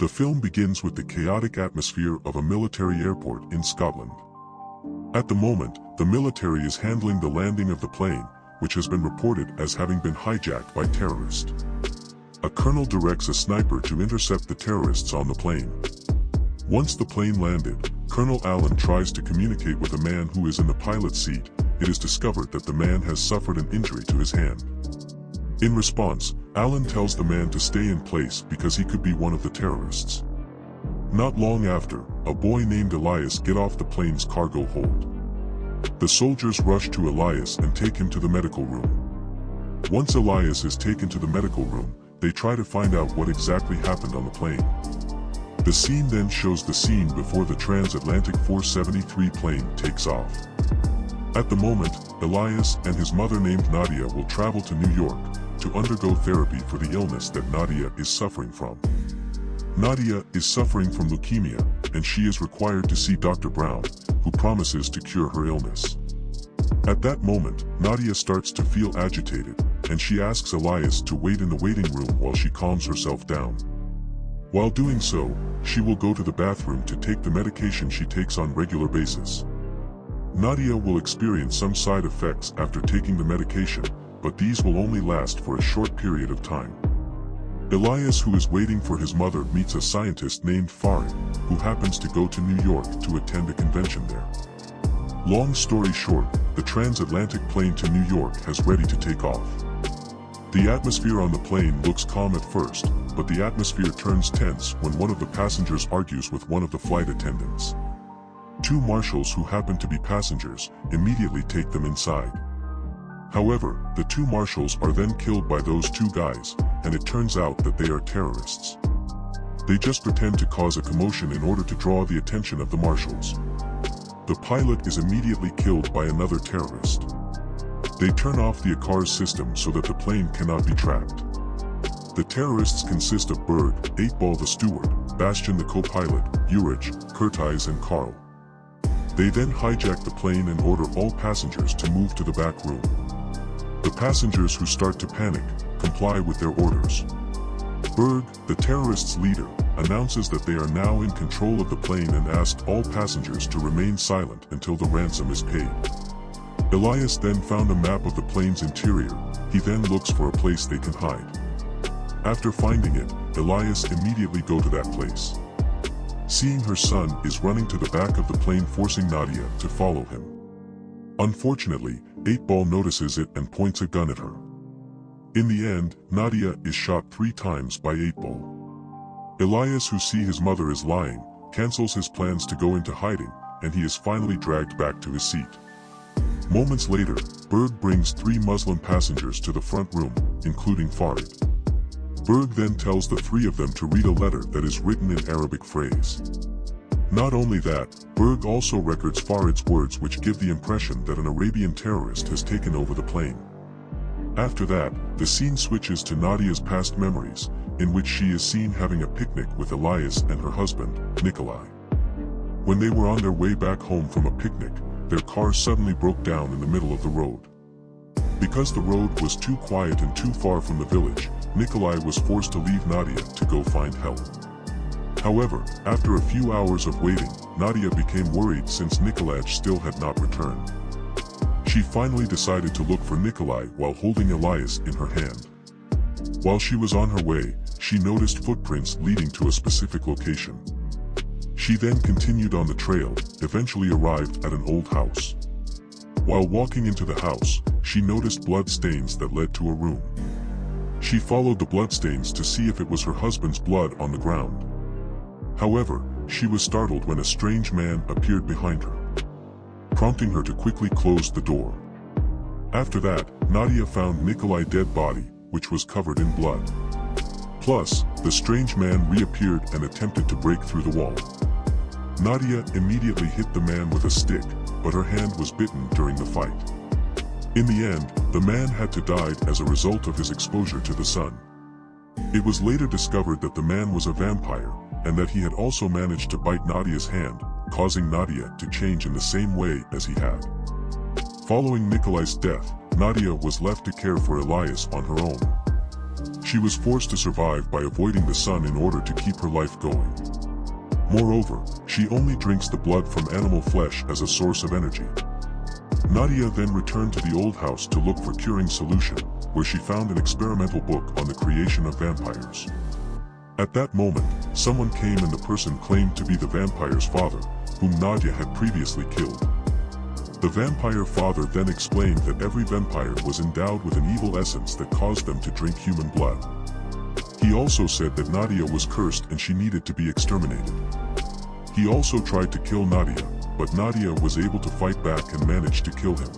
The film begins with the chaotic atmosphere of a military airport in Scotland. At the moment, the military is handling the landing of the plane, which has been reported as having been hijacked by terrorists. A colonel directs a sniper to intercept the terrorists on the plane. Once the plane landed, Colonel Allen tries to communicate with a man who is in the pilot's seat. It is discovered that the man has suffered an injury to his hand. In response, Allen tells the man to stay in place because he could be one of the terrorists. Not long after, a boy named Elias gets off the plane's cargo hold. The soldiers rush to Elias and take him to the medical room. Once Elias is taken to the medical room, they try to find out what exactly happened on the plane. The scene then shows the scene before the transatlantic 473 plane takes off. At the moment, Elias and his mother named Nadia will travel to New York to undergo therapy for the illness that Nadia is suffering from. Nadia is suffering from leukemia, and she is required to see Dr. Brown, who promises to cure her illness. At that moment, Nadia starts to feel agitated, and she asks Elias to wait in the waiting room while she calms herself down. While doing so, she will go to the bathroom to take the medication she takes on regular basis. Nadia will experience some side effects after taking the medication, but these will only last for a short period of time. Elias, who is waiting for his mother, meets a scientist named Farid, who happens to go to New York to attend a convention there. Long story short, the transatlantic plane to New York has ready to take off. The atmosphere on the plane looks calm at first, but the atmosphere turns tense when one of the passengers argues with one of the flight attendants. Two marshals who happen to be passengers immediately take them inside. However, the two marshals are then killed by those two guys, and it turns out that they are terrorists. They just pretend to cause a commotion in order to draw the attention of the marshals. The pilot is immediately killed by another terrorist. They turn off the ICARS system so that the plane cannot be tracked. The terrorists consist of Berg, 8-Ball the steward, Bastian the co-pilot, Ulrich, Curtis and Carl. They then hijack the plane and order all passengers to move to the back room. The passengers, who start to panic, comply with their orders. Berg, the terrorists' leader, announces that they are now in control of the plane and asks all passengers to remain silent until the ransom is paid. Elias then found a map of the plane's interior. He then looks for a place they can hide. After finding it, Elias immediately goes to that place. Seeing her son is running to the back of the plane, forcing Nadia to follow him. Unfortunately, 8-Ball notices it and points a gun at her. In the end, Nadia is shot 3 times by 8-Ball. Elias, who sees his mother is lying, cancels his plans to go into hiding, and he is finally dragged back to his seat. Moments later, Berg brings 3 Muslim passengers to the front room, including Farid. Berg then tells the 3 of them to read a letter that is written in Arabic phrase. Not only that, Berg also records Farid's words, which give the impression that an Arabian terrorist has taken over the plane. After that, the scene switches to Nadia's past memories, in which she is seen having a picnic with Elias and her husband, Nikolai. When they were on their way back home from a picnic, their car suddenly broke down in the middle of the road. Because the road was too quiet and too far from the village, Nikolai was forced to leave Nadia to go find help. However, after a few hours of waiting, Nadia became worried since Nikolai still had not returned. She finally decided to look for Nikolai while holding Elias in her hand. While she was on her way, she noticed footprints leading to a specific location. She then continued on the trail, eventually arrived at an old house. While walking into the house, she noticed blood stains that led to a room. She followed the bloodstains to see if it was her husband's blood on the ground. However, she was startled when a strange man appeared behind her, prompting her to quickly close the door. After that, Nadia found Nikolai's dead body, which was covered in blood. Plus, the strange man reappeared and attempted to break through the wall. Nadia immediately hit the man with a stick, but her hand was bitten during the fight. In the end, the man had to die as a result of his exposure to the sun. It was later discovered that the man was a vampire, and that he had also managed to bite Nadia's hand, causing Nadia to change in the same way as he had. Following Nikolai's death, Nadia was left to care for Elias on her own. She was forced to survive by avoiding the sun in order to keep her life going. Moreover, she only drinks the blood from animal flesh as a source of energy. Nadia then returned to the old house to look for curing solution, where she found an experimental book on the creation of vampires. At that moment, someone came and the person claimed to be the vampire's father, whom Nadia had previously killed. The vampire father then explained that every vampire was endowed with an evil essence that caused them to drink human blood. He also said that Nadia was cursed and she needed to be exterminated. He also tried to kill Nadia, but Nadia was able to fight back and managed to kill him.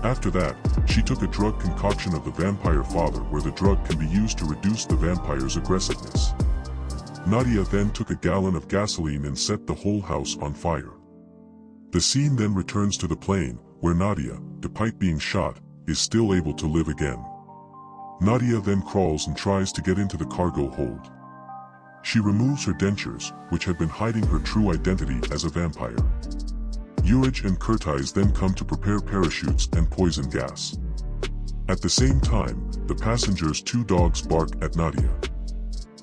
After that, she took a drug concoction of the vampire father where the drug can be used to reduce the vampire's aggressiveness. Nadia then took a gallon of gasoline and set the whole house on fire. The scene then returns to the plane, where Nadia, despite being shot, is still able to live again. Nadia then crawls and tries to get into the cargo hold. She removes her dentures, which had been hiding her true identity as a vampire. Urich and Curtis then come to prepare parachutes and poison gas. At the same time, the passengers' two dogs bark at Nadia.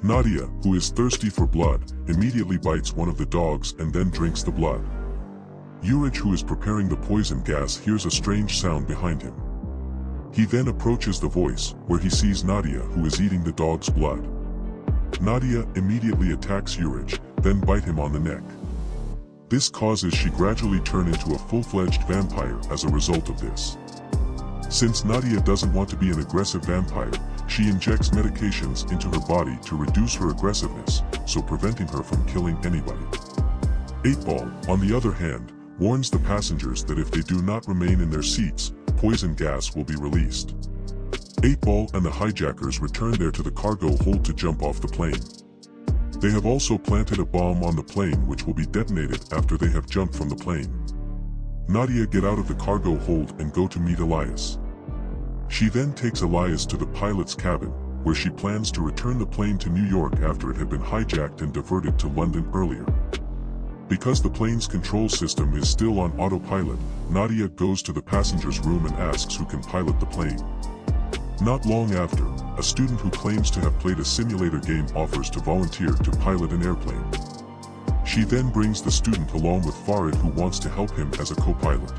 Nadia, who is thirsty for blood, immediately bites one of the dogs and then drinks the blood. Urich, who is preparing the poison gas, hears a strange sound behind him. He then approaches the voice, where he sees Nadia, who is eating the dog's blood. Nadia immediately attacks Urich, then bite him on the neck. This causes she gradually turn into a full-fledged vampire as a result of this. Since Nadia doesn't want to be an aggressive vampire, she injects medications into her body to reduce her aggressiveness, so preventing her from killing anybody. 8-Ball, on the other hand, warns the passengers that if they do not remain in their seats, poison gas will be released. 8-Ball and the hijackers return there to the cargo hold to jump off the plane. They have also planted a bomb on the plane which will be detonated after they have jumped from the plane. Nadia get out of the cargo hold and go to meet Elias. She then takes Elias to the pilot's cabin, where she plans to return the plane to New York after it had been hijacked and diverted to London earlier. Because the plane's control system is still on autopilot, Nadia goes to the passenger's room and asks who can pilot the plane. Not long after, a student who claims to have played a simulator game offers to volunteer to pilot an airplane. She then brings the student along with Farid, who wants to help him as a co-pilot.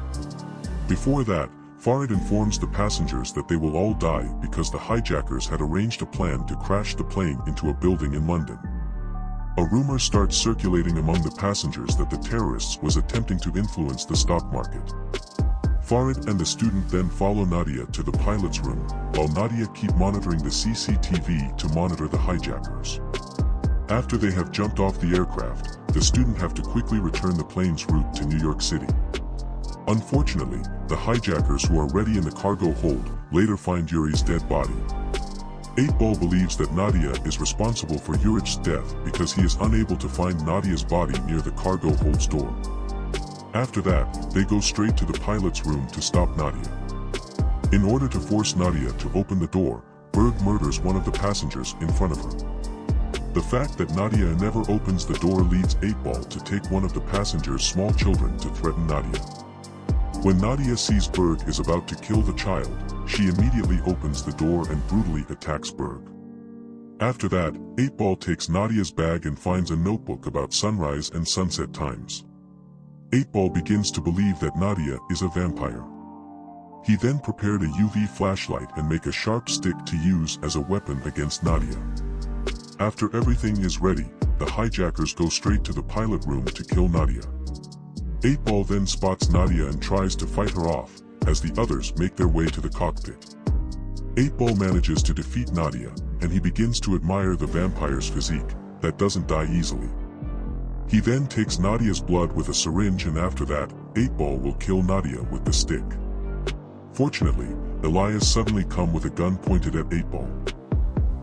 Before that, Farid informs the passengers that they will all die because the hijackers had arranged a plan to crash the plane into a building in London. A rumor starts circulating among the passengers that the terrorists was attempting to influence the stock market. Farid and the student then follow Nadia to the pilot's room, while Nadia keeps monitoring the CCTV to monitor the hijackers. After they have jumped off the aircraft, the student have to quickly return the plane's route to New York City. Unfortunately, the hijackers who are ready in the cargo hold later find Yuri's dead body. 8-Ball believes that Nadia is responsible for Yurich's death because he is unable to find Nadia's body near the cargo hold's door. After that, they go straight to the pilot's room to stop Nadia. In order to force Nadia to open the door, Berg murders one of the passengers in front of her. The fact that Nadia never opens the door leads 8-Ball to take one of the passenger's small children to threaten Nadia. When Nadia sees Berg is about to kill the child, she immediately opens the door and brutally attacks Berg. After that, 8-Ball takes Nadia's bag and finds a notebook about sunrise and sunset times. 8-Ball begins to believe that Nadia is a vampire. He then prepared a UV flashlight and make a sharp stick to use as a weapon against Nadia. After everything is ready, the hijackers go straight to the pilot room to kill Nadia. 8-Ball then spots Nadia and tries to fight her off, as the others make their way to the cockpit. 8-Ball manages to defeat Nadia, and he begins to admire the vampire's physique, that doesn't die easily. He then takes Nadia's blood with a syringe, and after that, 8-Ball will kill Nadia with the stick. Fortunately, Elias suddenly comes with a gun pointed at 8-Ball.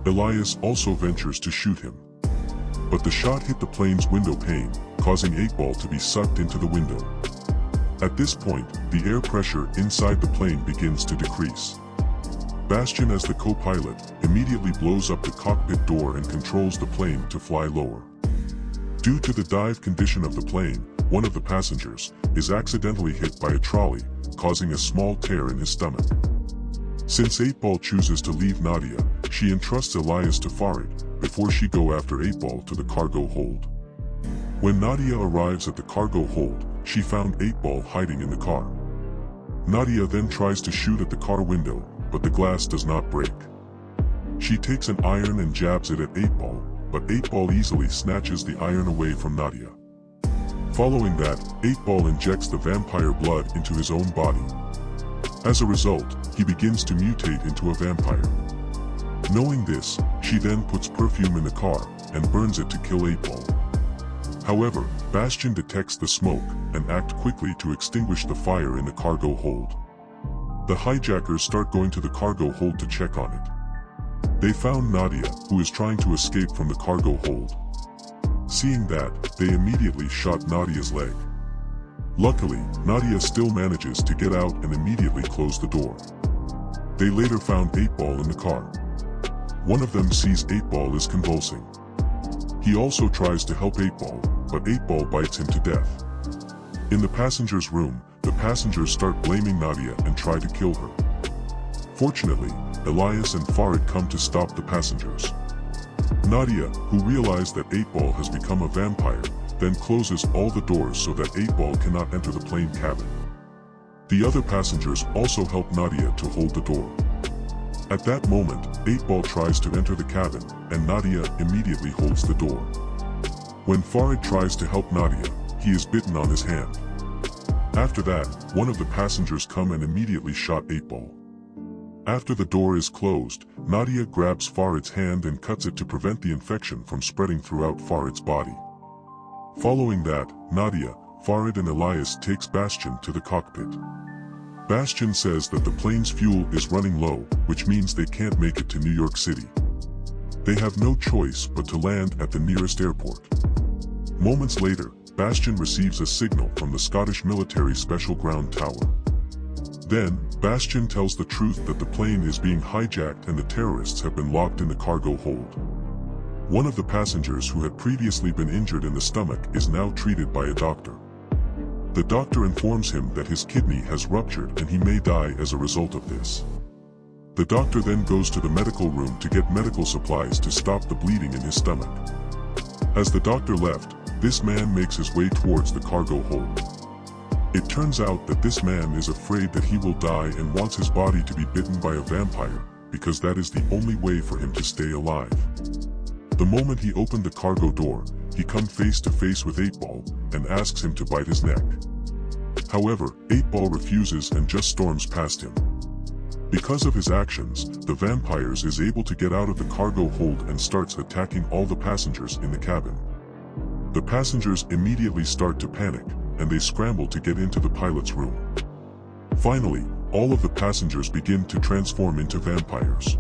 Elias also ventures to shoot him. But the shot hit the plane's window pane, causing 8-Ball to be sucked into the window. At this point, the air pressure inside the plane begins to decrease. Bastian, as the co-pilot, immediately blows up the cockpit door and controls the plane to fly lower. Due to the dive condition of the plane, one of the passengers is accidentally hit by a trolley, causing a small tear in his stomach. Since 8-Ball chooses to leave Nadia, she entrusts Elias to Farid before she go after 8-Ball to the cargo hold. When Nadia arrives at the cargo hold, she found 8-Ball hiding in the car. Nadia then tries to shoot at the car window, but the glass does not break. She takes an iron and jabs it at 8-Ball, but 8-Ball easily snatches the iron away from Nadia. Following that, 8-Ball injects the vampire blood into his own body. As a result, he begins to mutate into a vampire. Knowing this, she then puts perfume in the car and burns it to kill 8-Ball. However, Bastian detects the smoke and acts quickly to extinguish the fire in the cargo hold. The hijackers start going to the cargo hold to check on it. They found Nadia, who is trying to escape from the cargo hold. Seeing that, they immediately shot Nadia's leg. Luckily, Nadia still manages to get out and immediately close the door. They later found 8-Ball in the car. One of them sees 8-Ball is convulsing. He also tries to help 8-Ball, but 8-Ball bites him to death. In the passengers' room, the passengers start blaming Nadia and try to kill her. Fortunately, Elias and Farid come to stop the passengers. Nadia, who realized that 8-Ball has become a vampire, then closes all the doors so that 8-Ball cannot enter the plane cabin. The other passengers also help Nadia to hold the door. At that moment, 8-Ball tries to enter the cabin, and Nadia immediately holds the door. When Farid tries to help Nadia, he is bitten on his hand. After that, one of the passengers come and immediately shot 8-Ball. After the door is closed, Nadia grabs Farid's hand and cuts it to prevent the infection from spreading throughout Farid's body. Following that, Nadia, Farid and Elias takes Bastian to the cockpit. Bastian says that the plane's fuel is running low, which means they can't make it to New York City. They have no choice but to land at the nearest airport. Moments later, Bastian receives a signal from the Scottish military special ground tower. Then, Bastian tells the truth that the plane is being hijacked and the terrorists have been locked in the cargo hold. One of the passengers who had previously been injured in the stomach is now treated by a doctor. The doctor informs him that his kidney has ruptured and he may die as a result of this. The doctor then goes to the medical room to get medical supplies to stop the bleeding in his stomach. As the doctor left, this man makes his way towards the cargo hold. It turns out that this man is afraid that he will die and wants his body to be bitten by a vampire, because that is the only way for him to stay alive. The moment he opened the cargo door, he comes face to face with 8-Ball and asks him to bite his neck. However, 8-Ball refuses and just storms past him. Because of his actions, the vampires is able to get out of the cargo hold and starts attacking all the passengers in the cabin. The passengers immediately start to panic, and they scramble to get into the pilot's room. Finally, all of the passengers begin to transform into vampires.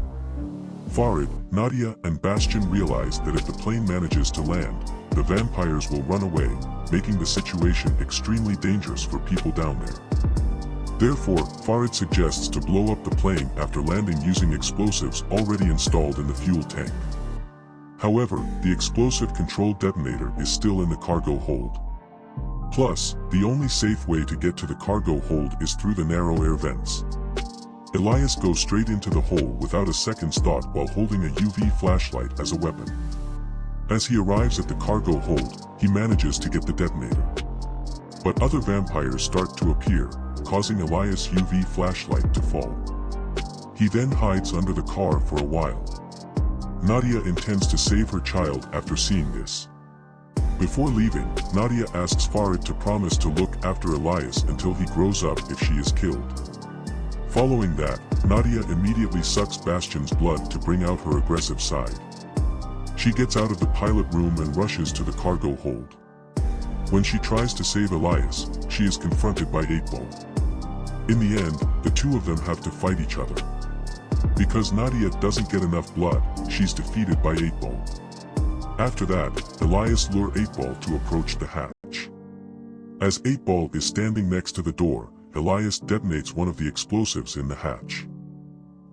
Farid, Nadia and Bastian realize that if the plane manages to land, the vampires will run away, making the situation extremely dangerous for people down there. Therefore, Farid suggests to blow up the plane after landing using explosives already installed in the fuel tank. However, the explosive controlled detonator is still in the cargo hold. Plus, the only safe way to get to the cargo hold is through the narrow air vents. Elias goes straight into the hole without a second's thought while holding a UV flashlight as a weapon. As he arrives at the cargo hold, he manages to get the detonator. But other vampires start to appear, causing Elias' UV flashlight to fall. He then hides under the car for a while. Nadia intends to save her child after seeing this. Before leaving, Nadia asks Farid to promise to look after Elias until he grows up if she is killed. Following that, Nadia immediately sucks Bastian's blood to bring out her aggressive side. She gets out of the pilot room and rushes to the cargo hold. When she tries to save Elias, she is confronted by 8-Ball. In the end, the two of them have to fight each other. Because Nadia doesn't get enough blood, she's defeated by 8-Ball. After that, Elias lures 8-Ball to approach the hatch. As 8-Ball is standing next to the door, Elias detonates one of the explosives in the hatch.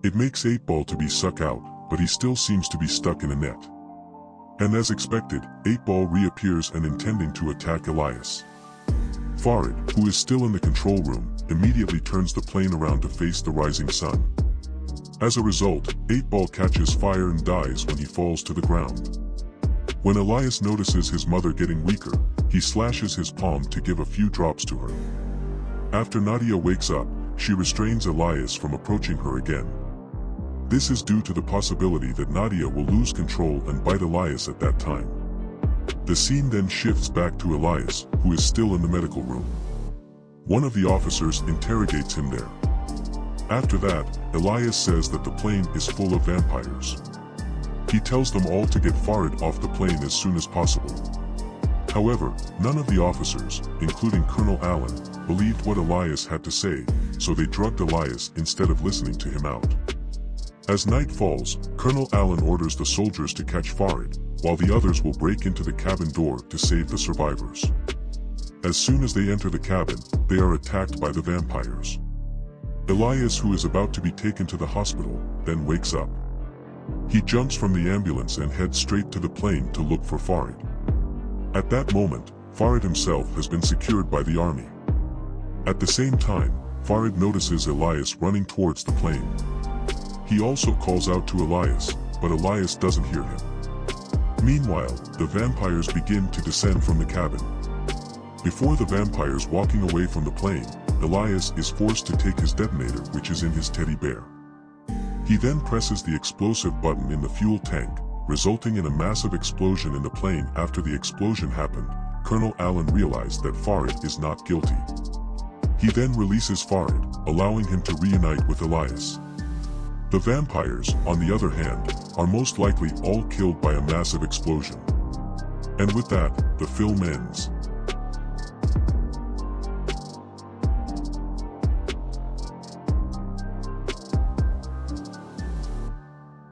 It makes 8-Ball to be sucked out, but he still seems to be stuck in a net. And as expected, 8-Ball reappears and intending to attack Elias. Farid, who is still in the control room, immediately turns the plane around to face the rising sun. As a result, 8-Ball catches fire and dies when he falls to the ground. When Elias notices his mother getting weaker, he slashes his palm to give a few drops to her. After Nadia wakes up, she restrains Elias from approaching her again. This is due to the possibility that Nadia will lose control and bite Elias at that time. The scene then shifts back to Elias, who is still in the medical room. One of the officers interrogates him there. After that, Elias says that the plane is full of vampires. He tells them all to get Farid off the plane as soon as possible. However, none of the officers, including Colonel Allen, believed what Elias had to say, so they drugged Elias instead of listening to him out. As night falls, Colonel Allen orders the soldiers to catch Farid, while the others will break into the cabin door to save the survivors. As soon as they enter the cabin, they are attacked by the vampires. Elias, who is about to be taken to the hospital, then wakes up. He jumps from the ambulance and heads straight to the plane to look for Farid. At that moment, Farid himself has been secured by the army. At the same time, Farid notices Elias running towards the plane. He also calls out to Elias, but Elias doesn't hear him. Meanwhile, the vampires begin to descend from the cabin. Before the vampires walking away from the plane, Elias is forced to take his detonator, which is in his teddy bear. He then presses the explosive button in the fuel tank, resulting in a massive explosion in the plane. After the explosion happened, Colonel Allen realized that Farid is not guilty. He then releases Farid, allowing him to reunite with Elias. The vampires, on the other hand, are most likely all killed by a massive explosion. And with that, the film ends.